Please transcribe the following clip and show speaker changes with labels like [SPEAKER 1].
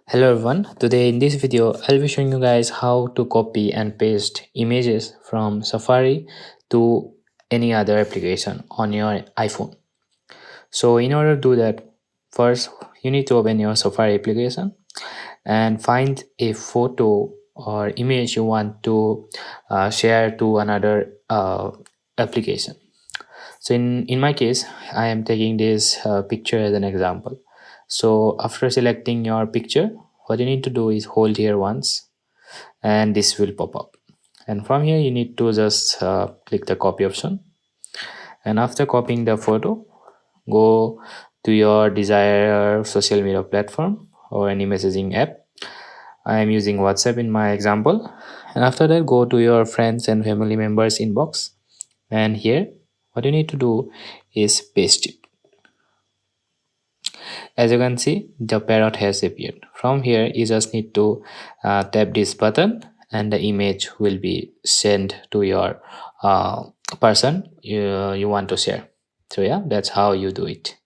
[SPEAKER 1] Hello everyone, today in this video I'll be showing you guys how to copy and paste images from Safari to any other application on your iPhone. So in order to do that, first you need to open your Safari application and find a photo or image you want to share to another application. So in my case, I am taking this picture as an example. So after selecting your picture, what you need to do is hold here once and this will pop up. And from here, you need to just click the copy option. And after copying the photo, go to your desired social media platform or any messaging app. I am using WhatsApp in my example. And after that, go to your friends and family members inbox. And here, what you need to do is paste it. As you can see, the parrot has appeared. From here, you just need to tap this button and the image will be sent to your person you want to share. So yeah, that's how you do it.